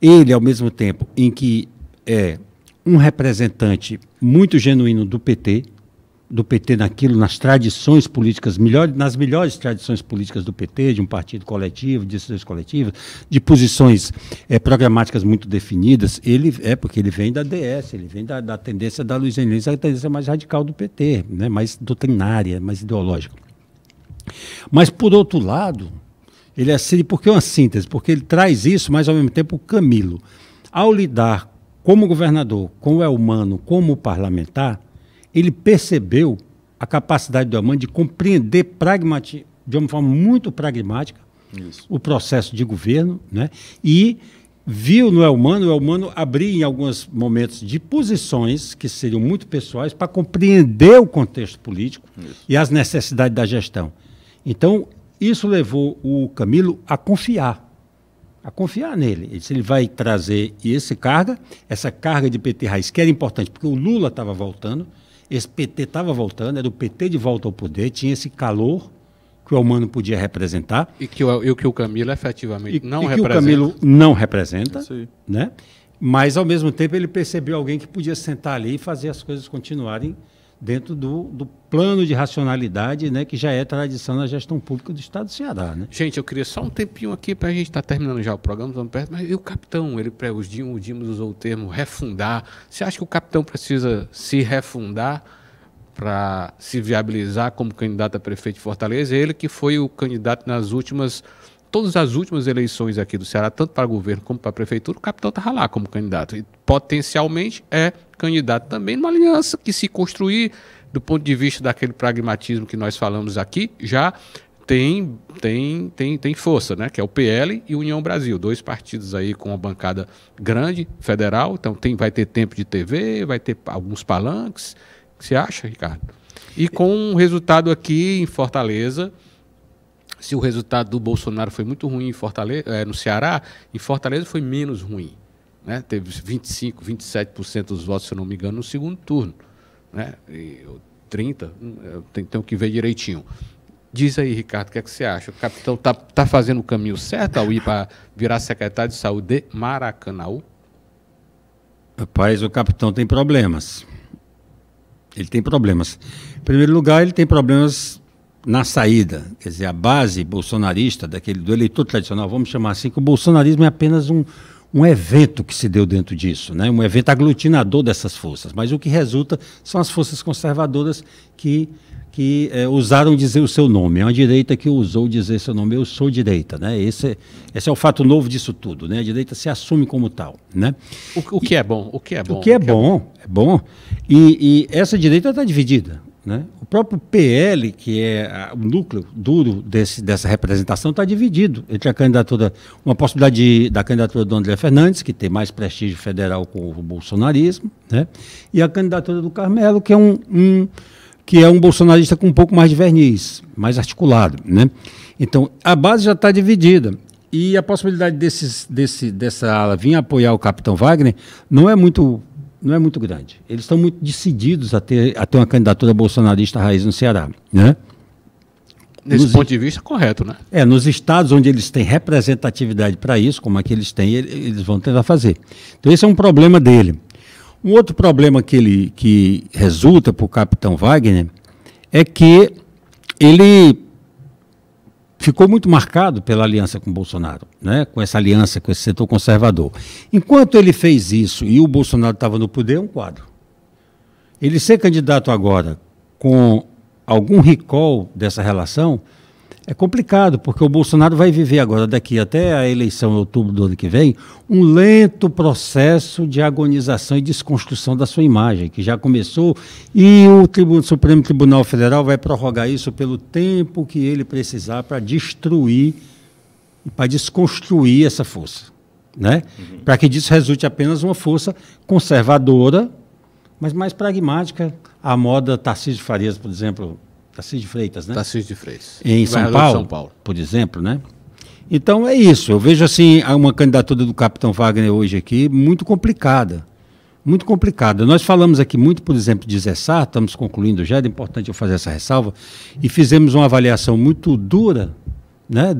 Ele, ao mesmo tempo em que é um representante muito genuíno do PT nas tradições políticas, nas melhores tradições políticas do PT, de um partido coletivo, de decisões coletivas, de posições programáticas muito definidas, porque ele vem da DS, ele vem da tendência da Luiziane Lins, a tendência mais radical do PT, né, mais doutrinária, mais ideológica. Mas, por outro lado, ele porque é uma síntese, porque ele traz isso, mas ao mesmo tempo o Camilo, ao lidar como governador, com o Elmano, como parlamentar, ele percebeu a capacidade do Elmano de compreender de uma forma muito pragmática o processo de governo, né? E viu no Elmano, o Elmano abrir em alguns momentos de posições que seriam muito pessoais para compreender o contexto político e as necessidades da gestão. Então, isso levou o Camilo a confiar nele. Ele vai trazer essa carga de PT raiz, que era importante, porque o Lula estava voltando, esse PT estava voltando, era o PT de volta ao poder, tinha esse calor que o Elmano podia representar. E que o Camilo efetivamente não representa. Que o Camilo não representa, né? Mas, ao mesmo tempo, ele percebeu alguém que podia sentar ali e fazer as coisas continuarem dentro do plano de racionalidade, né, que já é tradição na gestão pública do Estado do Ceará. Né? Gente, eu queria só um tempinho aqui para a gente estar terminando já o programa, estamos perto, mas e o capitão? O Dimas usou o termo refundar. Você acha que o capitão precisa se refundar para se viabilizar como candidato a prefeito de Fortaleza? Ele que foi o candidato nas últimas todas as últimas eleições aqui do Ceará, tanto para governo como para prefeitura, o capitão estava lá como candidato. E potencialmente é candidato também numa aliança que, se construir do ponto de vista daquele pragmatismo que nós falamos aqui, já tem força, né? Que é o PL e o União Brasil, 2 partidos aí com uma bancada grande, federal, então vai ter tempo de TV, vai ter alguns palanques. O que você acha, Ricardo? E com um resultado aqui em Fortaleza, se o resultado do Bolsonaro foi muito ruim em Fortaleza, no Ceará, em Fortaleza foi menos ruim, né? Teve 25%, 27% dos votos, se eu não me engano, no segundo turno, né? E 30%, tenho que ver direitinho. Diz aí, Ricardo, o que é que você acha? O capitão tá fazendo o caminho certo ao ir para virar secretário de saúde de Maracanaú? Rapaz, o capitão tem problemas. Ele tem problemas. Em primeiro lugar, ele tem problemas na saída. Quer dizer, a base bolsonarista, do eleitor tradicional, vamos chamar assim, que o bolsonarismo é apenas um evento que se deu dentro disso, né? Um evento aglutinador dessas forças. Mas o que resulta são as forças conservadoras que usaram dizer o seu nome. É uma direita que usou dizer seu nome. Eu sou direita, né? Esse é o fato novo disso tudo, né? A direita se assume como tal, né? O que é bom? O que é bom? O que é bom, é bom. E essa direita está dividida, né? O próprio PL, que é o núcleo duro dessa representação, está dividido entre a candidatura, uma possibilidade da candidatura do André Fernandes, que tem mais prestígio federal com o bolsonarismo, né? E a candidatura do Carmelo, que é um bolsonarista com um pouco mais de verniz, mais articulado, né? Então, a base já está dividida. E a possibilidade dessa ala vir apoiar o capitão Wagner não é muito grande. Eles estão muito decididos a ter uma candidatura bolsonarista raiz no Ceará, né? Nesse ponto de vista, correto, né? Nos estados onde eles têm representatividade para isso, como aqui eles têm, eles vão tentar fazer. Então, esse é um problema dele. Um outro problema que resulta para o capitão Wagner é que ele ficou muito marcado pela aliança com o Bolsonaro, né? Com essa aliança com esse setor conservador. Enquanto ele fez isso e o Bolsonaro estava no poder, é um quadro. Ele ser candidato agora com algum recall dessa relação é complicado, porque o Bolsonaro vai viver agora, daqui até a eleição em outubro do ano que vem, um lento processo de agonização e desconstrução da sua imagem, que já começou, e o Supremo Tribunal Federal vai prorrogar isso pelo tempo que ele precisar para destruir e para desconstruir essa força, né? Para que disso resulte apenas uma força conservadora, mas mais pragmática, à moda Tarcísio de Farias, por exemplo, Tarcísio de Freitas, né? Tarcísio de Freitas. Em São Paulo, por exemplo, né? Então é isso. Eu vejo assim uma candidatura do capitão Wagner hoje aqui muito complicada. Muito complicada. Nós falamos aqui muito, por exemplo, de Zé Sá, estamos concluindo já, é importante eu fazer essa ressalva, e fizemos uma avaliação muito dura, né,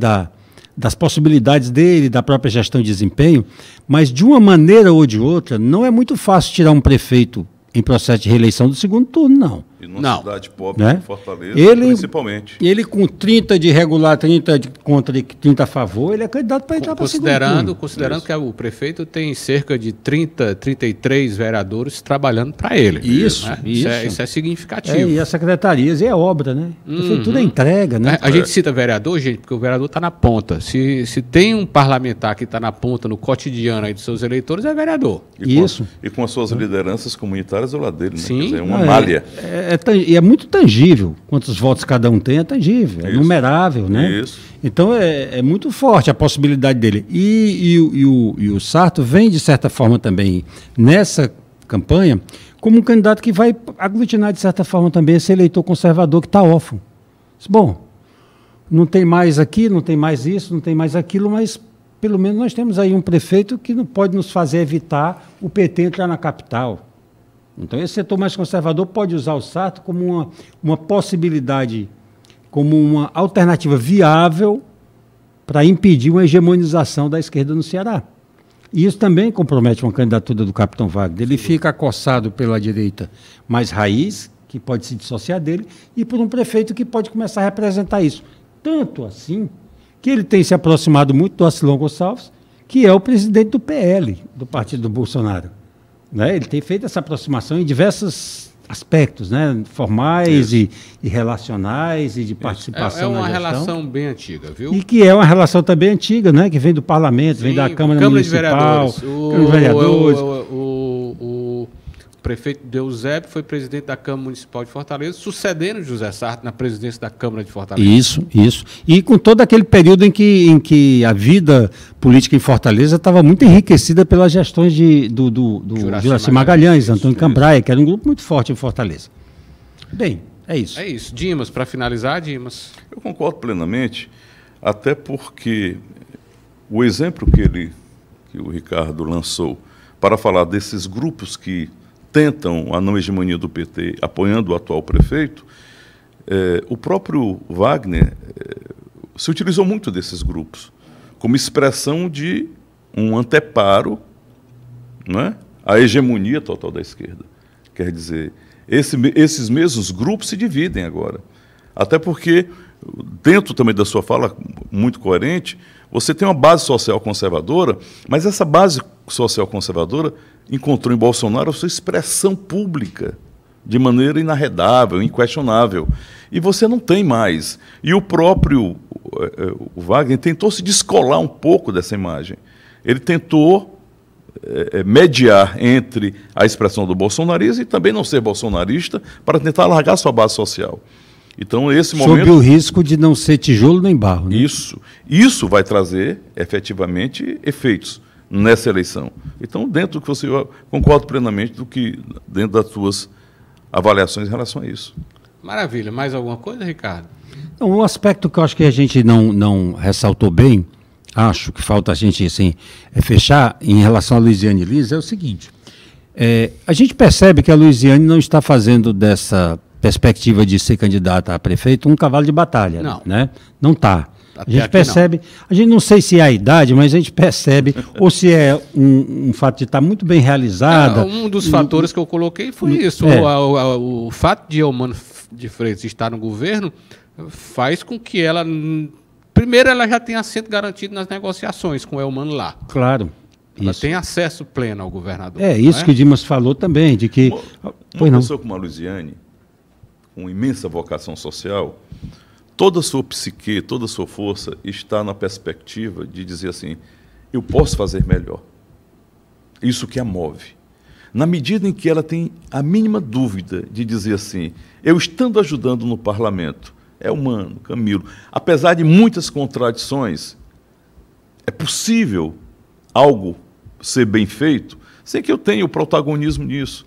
das possibilidades dele, da própria gestão de desempenho, mas de uma maneira ou de outra, não é muito fácil tirar um prefeito em processo de reeleição do segundo turno, não. E numa cidade pobre, né? Como Fortaleza, principalmente. Ele com 30 de regular, 30 contra e 30 a favor, ele é candidato para entrar para o segundo turno. Considerando que o prefeito tem cerca de 33 vereadores trabalhando para ele. Isso, né? isso. Isso é significativo. E as secretarias, e é obra, né? A prefeitura entrega, né? A gente cita vereador, gente, porque o vereador está na ponta. Se tem um parlamentar que está na ponta, no cotidiano aí dos seus eleitores, é vereador. E com as suas lideranças comunitárias ao lado dele, né? Sim. Quer dizer, uma malha. E é muito tangível. Quantos votos cada um tem é tangível, é numerável, né? Isso. Então é muito forte a possibilidade dele. E o Sarto vem, de certa forma, também nessa campanha, como um candidato que vai aglutinar, de certa forma, também esse eleitor conservador que está órfão. Bom, não tem mais aqui, não tem mais isso, não tem mais aquilo, mas pelo menos nós temos aí um prefeito que não pode nos fazer evitar o PT entrar na capital. Então, esse setor mais conservador pode usar o Sarto como uma possibilidade, como uma alternativa viável para impedir uma hegemonização da esquerda no Ceará. E isso também compromete uma candidatura do capitão Wagner. Ele fica acossado pela direita mais raiz, que pode se dissociar dele, e por um prefeito que pode começar a representar isso. Tanto assim que ele tem se aproximado muito do Acilon Gonçalves, que é o presidente do PL, do partido do Bolsonaro. Né? Ele tem feito essa aproximação em diversas aspectos, né, formais e relacionais e de participação na uma gestão. relação bem antiga, viu? E que é uma relação também antiga, né, que vem do parlamento, vem da Câmara Municipal, Câmara de Vereadores. O prefeito Eusébio foi presidente da Câmara Municipal de Fortaleza, sucedendo José Sarto na presidência da Câmara de Fortaleza. Isso. E com todo aquele período em que a vida política em Fortaleza estava muito enriquecida pelas gestões do Juracy Magalhães, Antônio Cambraia, que era um grupo muito forte em Fortaleza. Bem, é isso. É isso. Dimas, para finalizar, Dimas. Eu concordo plenamente, até porque o exemplo que o Ricardo lançou para falar desses grupos que tentam a não hegemonia do PT, apoiando o atual prefeito, o próprio Wagner se utilizou muito desses grupos como expressão de um anteparo, não é, à hegemonia total da esquerda. Quer dizer, esses mesmos grupos se dividem agora. Até porque, dentro também da sua fala, muito coerente, você tem uma base social conservadora, mas essa base social conservadora encontrou em Bolsonaro a sua expressão pública de maneira inarredável, inquestionável. E você não tem mais. E o próprio o Wagner tentou se descolar um pouco dessa imagem. Ele tentou mediar entre a expressão do bolsonarismo e também não ser bolsonarista para tentar alargar sua base social. Então, esse momento... Sob o risco de não ser tijolo nem barro. Né? Isso vai trazer, efetivamente, efeitos nessa eleição. Então, dentro do que você... Eu concordo plenamente dentro das suas avaliações em relação a isso. Maravilha. Mais alguma coisa, Ricardo? Não, um aspecto que eu acho que a gente não ressaltou bem, acho que falta a gente assim, fechar em relação a Luiziane Lins, é o seguinte. A gente percebe que a Luiziane não está fazendo dessa perspectiva de ser candidata a prefeito um cavalo de batalha. Não. Né? Não está. Até a gente percebe, a gente não sei se é a idade, mas a gente percebe, ou se é um fato de estar muito bem realizada. Um dos fatores que eu coloquei foi isso. O fato de Eumano de Freitas estar no governo faz com que ela... Primeiro, ela já tem assento garantido nas negociações com o Eumano lá. Claro. Ela tem acesso pleno ao governador. É isso que o Dimas falou também, de que... Uma pessoa como a Luiziane, com imensa vocação social, toda a sua psique, toda a sua força está na perspectiva de dizer assim, eu posso fazer melhor. Isso que a move. Na medida em que ela tem a mínima dúvida de dizer assim, eu estando ajudando no parlamento, Eumano, Camilo, apesar de muitas contradições, é possível algo ser bem feito sem que eu tenha o protagonismo nisso.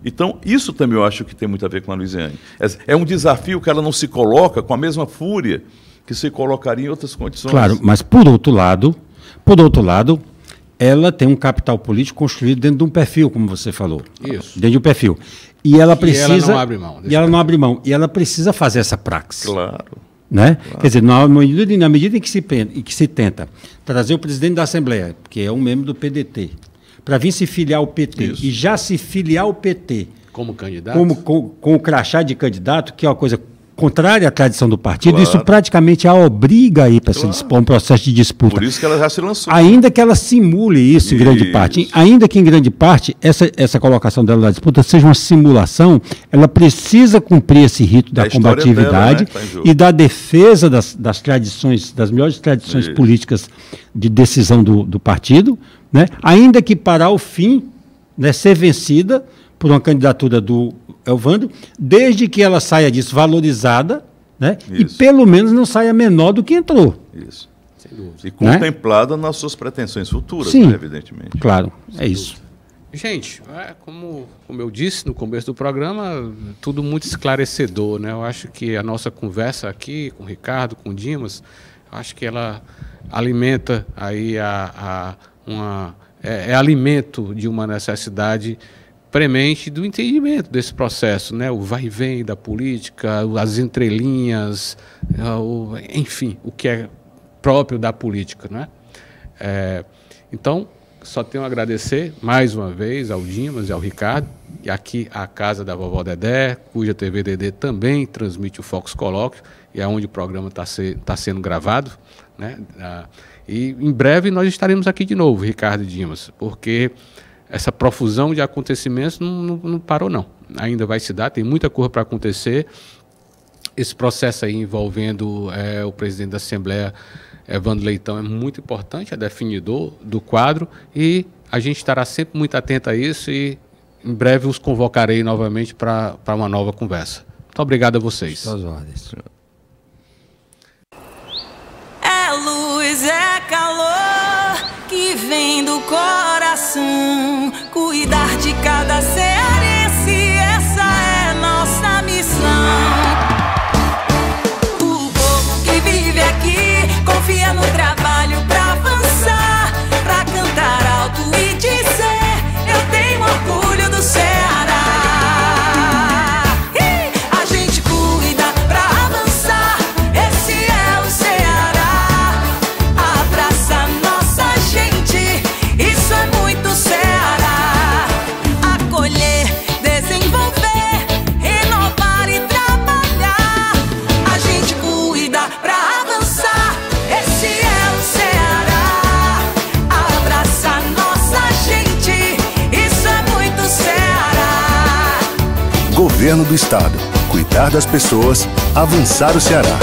Então, isso também eu acho que tem muito a ver com a Luiziane. É um desafio que ela não se coloca com a mesma fúria que se colocaria em outras condições. Claro, mas por outro lado, ela tem um capital político construído dentro de um perfil, como você falou. Isso. Dentro de um perfil. E ela precisa... ela não abre mão. E ela não abre mão. E ela precisa fazer essa praxis. Claro. Né? Claro. Quer dizer, na medida em que se tenta trazer o presidente da Assembleia, que é um membro do PDT, para vir se filiar ao PT, isso, e já se filiar ao PT... Como candidato? Com o crachá de candidato, que é uma coisa contrária à tradição do partido, claro, isso praticamente a obriga a ir para um processo de disputa. Por isso que ela já se lançou. Ainda que ela simule isso em grande parte, ainda que em grande parte essa colocação dela na disputa seja uma simulação, ela precisa cumprir esse rito da combatividade dela, né, e da defesa das tradições, das melhores tradições políticas de decisão do partido, né, ainda que para o fim, né, ser vencida por uma candidatura do Elvando, desde que ela saia disso valorizada, né? E pelo menos não saia menor do que entrou. Isso. Sem dúvida. E contemplada, né, nas suas pretensões futuras, sim, né, evidentemente. Claro, sem isso. Gente, como eu disse no começo do programa, tudo muito esclarecedor, né? Eu acho que a nossa conversa aqui com o Ricardo, com o Dimas, eu acho que ela alimenta aí alimento de uma necessidade premente do entendimento desse processo, né? O vai e vem da política, as entrelinhas, enfim, o que é próprio da política, né? Então, só tenho a agradecer mais uma vez ao Dimas e ao Ricardo, e aqui a casa da Vovó Dedé, cuja TV Dedé também transmite o Fox Colóquio, e é onde o programa está sendo gravado, né? E em breve nós estaremos aqui de novo, Ricardo e Dimas, porque essa profusão de acontecimentos não parou, não. Ainda vai se dar, tem muita coisa para acontecer. Esse processo aí envolvendo o presidente da Assembleia, Evandro Leitão, é muito importante, é definidor do quadro, e a gente estará sempre muito atento a isso e em breve os convocarei novamente para uma nova conversa. Muito obrigado a vocês. Suas ordens. É luz, é calor que vem do coração. Cuidar de cada cearense, essa é nossa missão. O povo que vive aqui confia no trabalho pra avançar, pra cantar alto e dizer: eu tenho orgulho do Ceará. A gente cuida pra avançar, esse é o Ceará. Abraça nossa gente, isso é muito Ceará. Acolher, desenvolver, renovar e trabalhar. A gente cuida pra avançar, esse é o Ceará. Abraça nossa gente, isso é muito Ceará. Governo do Estado. Cuidar das pessoas, avançar o Ceará.